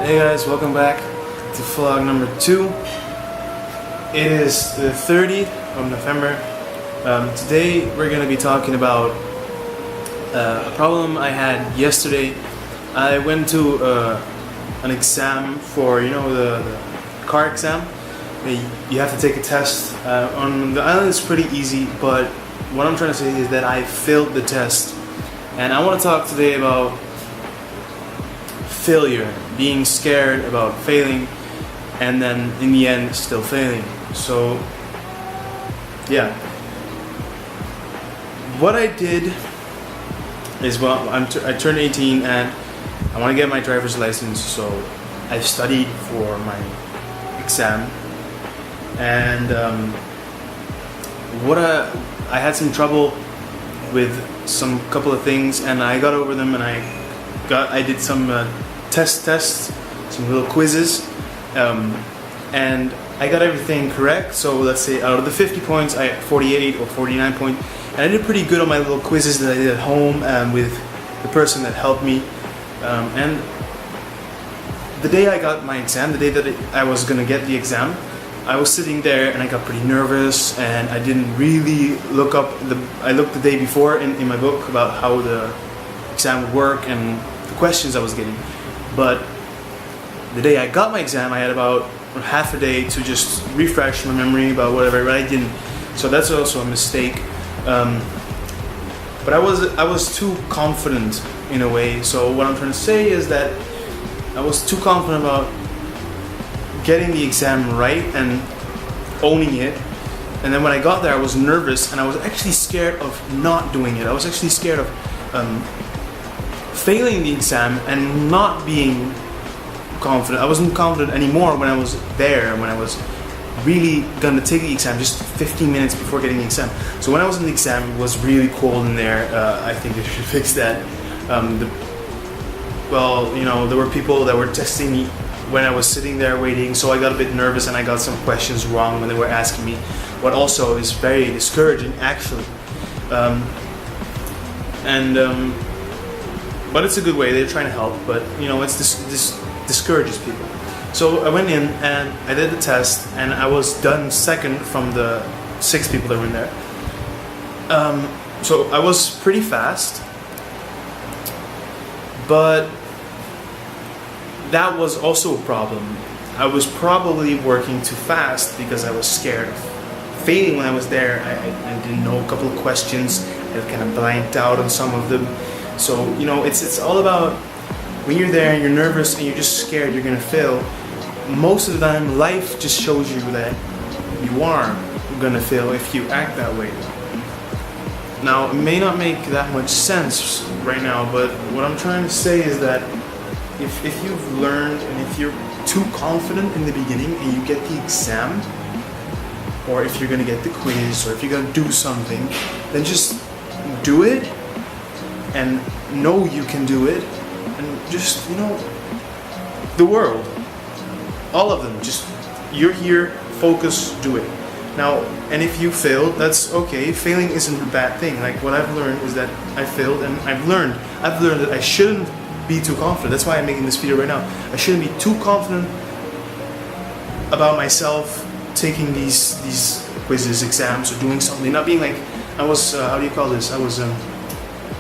Hey guys, welcome back to vlog number 2. It is the 30th of November. Today we're going to be talking about a problem I had yesterday. I went to an exam for, the car exam. You have to take a test. On the island it's pretty easy, but what I'm trying to say is that I failed the test. And I want to talk today about failure, being scared about failing, and then in the end still failing. So yeah, what I did is, well, I turned 18 and I want to get my driver's license, so I studied for my exam. And I had some trouble with some couple of things, and I got over them, and I did some tests, some little quizzes, and I got everything correct. So let's say out of the 50 points, I had 48 or 49 points, and I did pretty good on my little quizzes that I did at home with the person that helped me. And the day I got my exam, the day that I was gonna get the exam, I was sitting there and I got pretty nervous, and I didn't really look up I looked the day before in my book about how the exam would work and the questions I was getting. But the day I got my exam, I had about half a day to just refresh my memory about whatever, but I didn't. So that's also a mistake. But I was too confident in a way. So what I'm trying to say is that I was too confident about getting the exam right and owning it. And then when I got there, I was nervous, and I was actually scared of not doing it. I was actually scared of failing the exam and not being confident. I wasn't confident anymore when I was there, when I was really gonna take the exam just 15 minutes before getting the exam. So when I was in the exam, it was really cold in there. I think they should fix that. There were people that were testing me when I was sitting there waiting, so I got a bit nervous and I got some questions wrong when they were asking me, what also is very discouraging actually. But it's a good way, they're trying to help, but this discourages people. So I went in and I did the test, and I was done second from the 6 people that were in there. So I was pretty fast, but that was also a problem. I was probably working too fast because I was scared of failing when I was there. I didn't know a couple of questions. I kind of blanked out on some of them. So it's all about when you're there and you're nervous and you're just scared you're gonna fail. Most of the time, life just shows you that you are gonna fail if you act that way. Now, it may not make that much sense right now, but what I'm trying to say is that if you've learned, and if you're too confident in the beginning and you get the exam, or if you're gonna get the quiz, or if you're gonna do something, then just do it and know you can do it, and just, the world, all of them, just, you're here, focus, do it. Now, and if you failed, that's okay. Failing isn't a bad thing. Like, what I've learned is that I failed, and I've learned that I shouldn't be too confident. That's why I'm making this video right now. I shouldn't be too confident about myself taking these quizzes, exams, or doing something. Not being like, I was, how do you call this? I was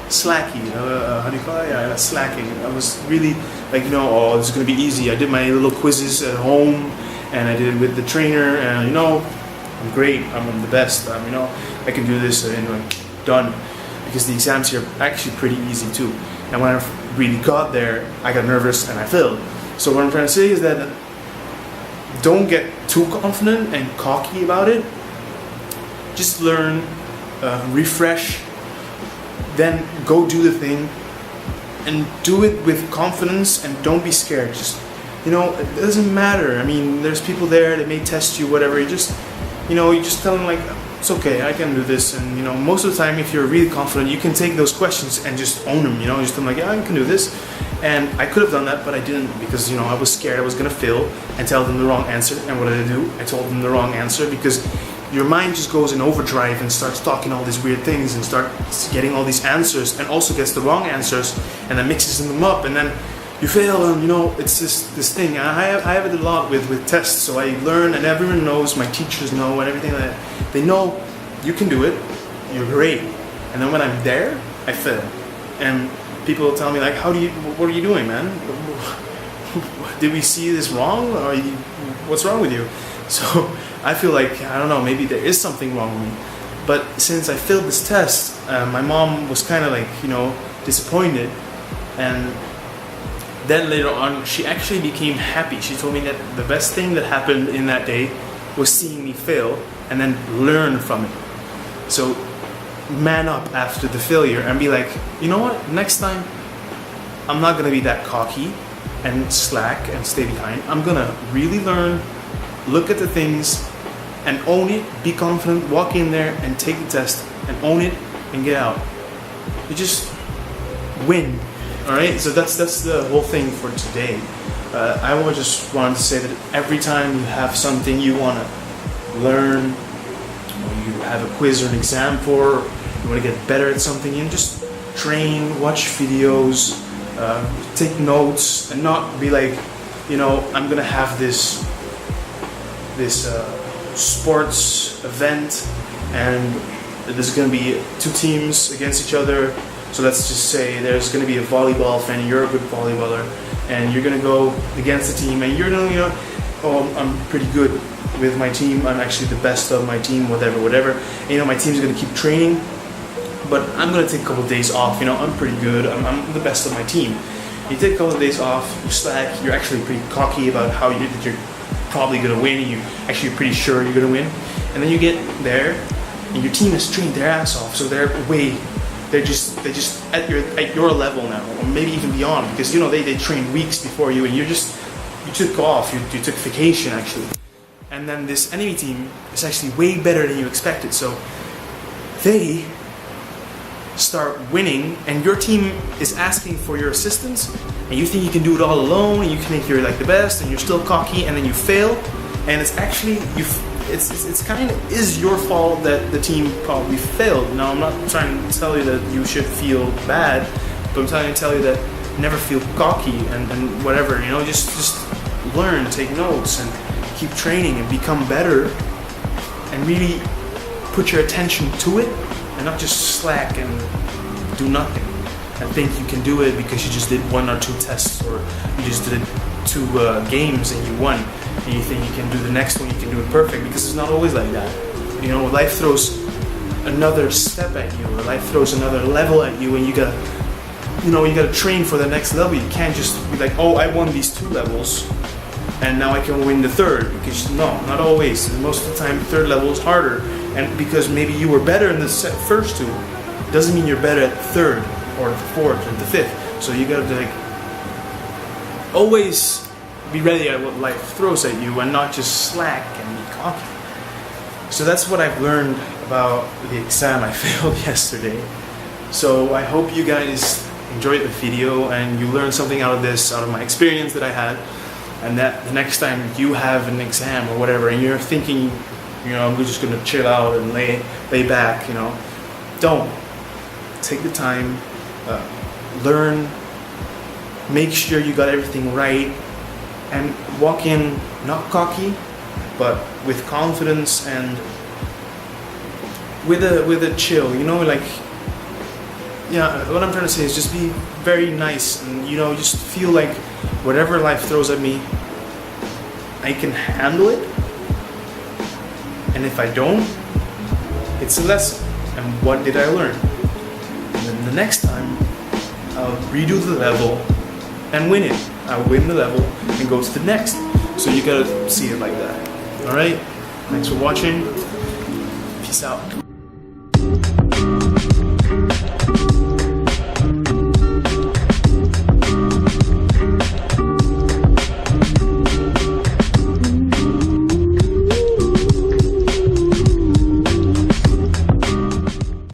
slacky, how do you call it? Yeah, slacking. I was really like, oh, this is gonna be easy. I did my little quizzes at home, and I did it with the trainer, and I'm great, I'm the best, I can do this, and done. Because the exams here are actually pretty easy too. And when I really got there, I got nervous and I failed. So what I'm trying to say is that don't get too confident and cocky about it. Just learn, refresh, then go do the thing, and do it with confidence, and don't be scared. Just, it doesn't matter. I mean, there's people there that may test you, whatever. You just tell them, like, it's okay, I can do this. And most of the time, if you're really confident, you can take those questions and just own them. Just tell them, like, yeah, I can do this. And I could have done that, but I didn't, because I was scared I was gonna fail and tell them the wrong answer. And what did I do? I told them the wrong answer, because your mind just goes in overdrive and starts talking all these weird things and starts getting all these answers, and also gets the wrong answers, and then mixes them up, and then you fail, and it's this thing. I have it a lot with tests, so I learn, and everyone knows, my teachers know, and everything like that. They know you can do it, you're great. And then when I'm there, I fail. And people tell me like, what are you doing, man? Did we see this wrong? What's wrong with you? So I feel like, I don't know, maybe there is something wrong with me. But since I failed this test, my mom was kind of like, disappointed. And then later on, she actually became happy. She told me that the best thing that happened in that day was seeing me fail and then learn from it. So man up after the failure and be like, you know what, next time I'm not gonna be that cocky and slack and stay behind. I'm gonna really learn, look at the things and own it, be confident, walk in there and take the test and own it and get out. You just win. Alright, so that's the whole thing for today. I just wanted to say that every time you have something you want to learn, or you have a quiz or an exam for, you want to get better at something, just train, watch videos, take notes, and not be like, I'm gonna have this sports event, and there's gonna be two teams against each other. So let's just say there's going to be a volleyball fan, and you're a good volleyballer, and you're going to go against the team, and you're going to, oh, I'm pretty good with my team, I'm actually the best of my team, whatever. And, my team's going to keep training, but I'm going to take a couple of days off, I'm pretty good, I'm the best of my team. You take a couple of days off, you slack, you're actually pretty cocky about how that you're probably going to win, and you're actually pretty sure you're going to win. And then you get there, and your team has trained their ass off, so they're just at your level now, or maybe even beyond, because they trained weeks before you, and you took off, you took vacation actually. And then this enemy team is actually way better than you expected, so they start winning, and your team is asking for your assistance, and you think you can do it all alone, and you think you're like the best, and you're still cocky, and then you fail, and it's actually it's kind of is your fault that the team probably failed. Now, I'm not trying to tell you that you should feel bad, but I'm trying to tell you that never feel cocky and whatever, just learn, take notes, and keep training and become better, and really put your attention to it, and not just slack and do nothing and think you can do it because you just did 1 or 2 tests, or you just did 2 games and you won, and you think you can do the next one, you can do it perfect, because it's not always like that. Life throws another step at you, or life throws another level at you, and you gotta train for the next level. You can't just be like, oh, I won these 2 levels and now I can win the 3rd, because no, not always. Most of the time, the 3rd level is harder, and because maybe you were better in the first 2 doesn't mean you're better at the 3rd or the 4th or the 5th. So you gotta always be ready at what life throws at you, and not just slack and be cocky. So that's what I've learned about the exam I failed yesterday. So I hope you guys enjoyed the video and you learned something out of this, out of my experience that I had, and that the next time you have an exam or whatever, and you're thinking, I'm just gonna chill out and lay back, don't. Take the time, learn, make sure you got everything right, and walk in not cocky, but with confidence and with a chill. What I'm trying to say is just be very nice, and just feel like whatever life throws at me, I can handle it, and if I don't, it's a lesson. And what did I learn? And then the next time, I'll redo the level and win it. I'll win the level and go to the next. So you gotta see it like that. Alright? Thanks for watching. Peace out.